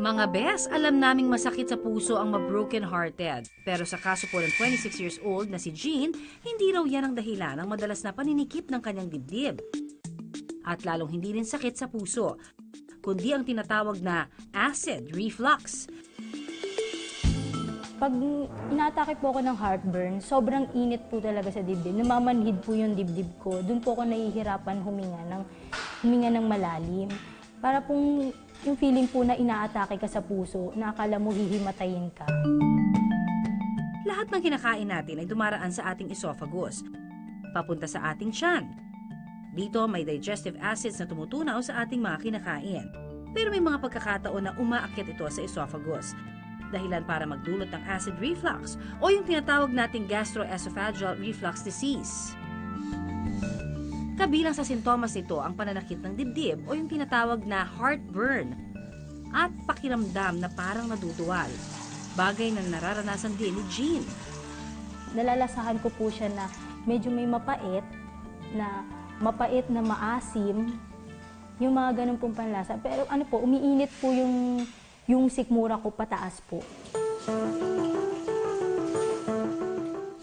Mga bes, alam naming masakit sa puso ang ma-broken-hearted. Pero sa kaso po ng 26 years old na si Jean, hindi raw yan ang dahilan ng madalas na paninikip ng kanyang dibdib. At lalong hindi rin sakit sa puso, kundi ang tinatawag na acid reflux. Pag inatake po ako ng heartburn, sobrang init po talaga sa dibdib. Namamanhid po yung dibdib ko. Doon po ako nahihirapan huminga ng malalim. Para pong yung feeling po na inaatake ka sa puso, na akala mo hihimatayin ka. Lahat ng kinakain natin ay dumaraan sa ating esophagus, papunta sa ating tiyan. Dito may digestive acids na tumutunaw sa ating mga kinakain. Pero may mga pagkakataon na umaakyat ito sa esophagus, dahilan para magdulot ng acid reflux o yung tinatawag nating gastroesophageal reflux disease. Kabilang sa sintomas nito ang pananakit ng dibdib o yung tinatawag na heartburn at pakiramdam na parang naduduwal, bagay na nararanasan din ni Jean. Nalalasahan ko po siya na medyo may mapait na maasim, yung mga ganun pong panlasa. Pero ano po, umiinit po yung sikmura ko pataas po.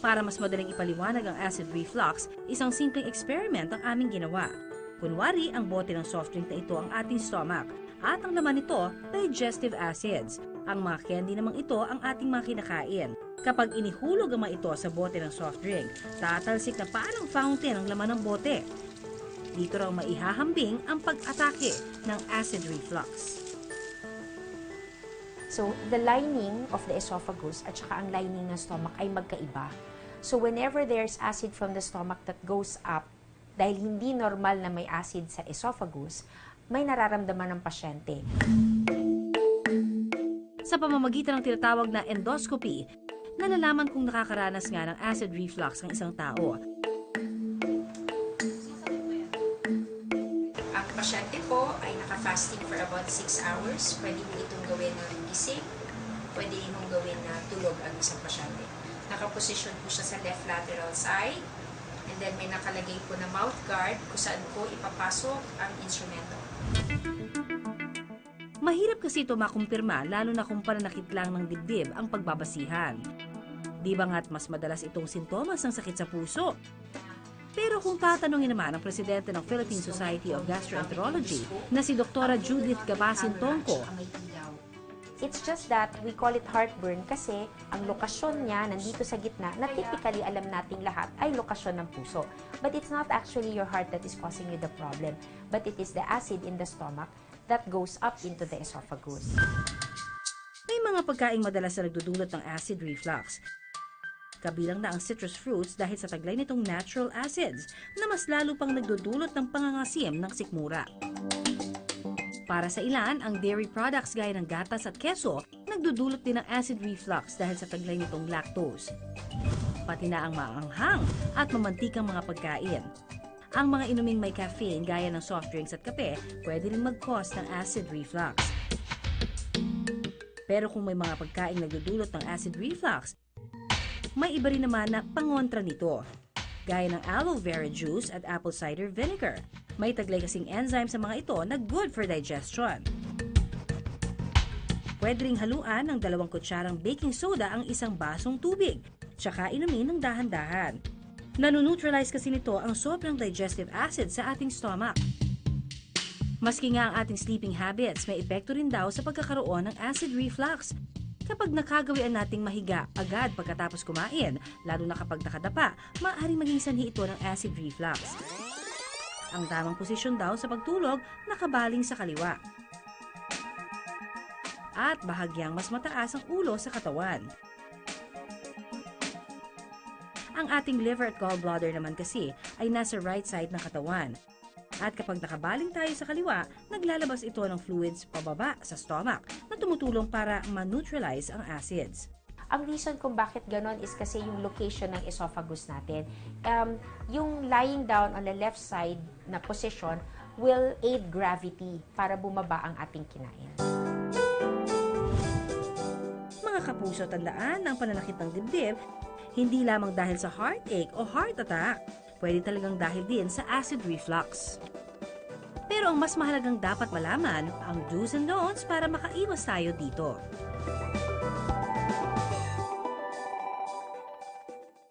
Para mas madaling ipaliwanag ang acid reflux, isang simpleng experiment ang aming ginawa. Kunwari, ang bote ng soft drink na ito ang ating stomach at ang laman nito, digestive acids. Ang mga candy namang ito ang ating mga kinakain. Kapag inihulog ang mga ito sa bote ng soft drink, tatalsik na parang fountain ang laman ng bote. Dito raw maihahambing ang pag-atake ng acid reflux. So, the lining of the esophagus at saka ang lining ng stomach ay magkaiba. So, whenever there's acid from the stomach that goes up, dahil hindi normal na may acid sa esophagus, may nararamdaman ng pasyente. Sa pamamagitan ng tinatawag na endoscopy, nalalaman kung nakakaranas nga ng acid reflux ang isang tao. Ang pasyente po ay naka-fasting for about 6 hours. Pwede mo itong gawin ng gising. Pwede mong gawin na tulog ang isang pasyente. Nakaposition po siya sa left lateral side. And then may nakalagay po na mouth guard kung saan po ipapasok ang instrumento. Mahirap kasi ito makumpirma lalo na kung pananakit lang ng dibdib ang pagbabasihan. Di ba nga't mas madalas itong sintomas ng sakit sa puso? Pero kung tatanungin naman ang presidente ng Philippine Society of Gastroenterology na si Dr. Judith Gabasin Tongco, it's just that we call it heartburn kasi ang lokasyon niya nandito sa gitna na typically alam nating lahat ay lokasyon ng puso. But it's not actually your heart that is causing you the problem, but it is the acid in the stomach that goes up into the esophagus. may mga pagkaing madalas na nagdudulot ng acid reflux. Kabilang na ang citrus fruits dahil sa taglay nitong natural acids na mas lalo pang nagdudulot ng pangangasim ng sikmura. Para sa ilan, ang dairy products gaya ng gatas at keso nagdudulot din ng acid reflux dahil sa taglay nitong lactose. Pati na ang maanghang at mamantikang mga pagkain. Ang mga inuming may caffeine gaya ng soft drinks at kape pwede rin mag-cause ng acid reflux. Pero kung may mga pagkain nagdudulot ng acid reflux, may iba rin naman na pangontra nito, gaya ng aloe vera juice at apple cider vinegar. May taglay kasing enzyme sa mga ito na good for digestion. Pwede ring haluan ng 2 kutsarang baking soda ang isang basong tubig, tsaka inumin ng dahan-dahan. Nanuneutralize kasi nito ang sobrang digestive acid sa ating stomach. Maski nga ang ating sleeping habits, may epekto rin daw sa pagkakaroon ng acid reflux. Kapag nakagawian nating mahiga agad pagkatapos kumain, lalo na kapag nakadapa, maaaring maging sanhi ito ng acid reflux. Ang tamang posisyon daw sa pagtulog, nakabaling sa kaliwa. At bahagyang mas mataas ang ulo sa katawan. Ang ating liver at gallbladder naman kasi ay nasa right side ng katawan. At kapag nakabaling tayo sa kaliwa, naglalabas ito ng fluids pababa sa stomach na tumutulong para ma-neutralize ang acids. Ang reason kung bakit ganon is kasi yung location ng esophagus natin. Yung lying down on the left side na position will aid gravity para bumaba ang ating kinain. Mga kapuso, tandaan ang pananakit ng dibdib, hindi lamang dahil sa heartache o heart attack, pwede talagang dahil din sa acid reflux. Pero Pero ang mas mahalagang dapat malaman, ang do's and don'ts para makaiwas tayo dito.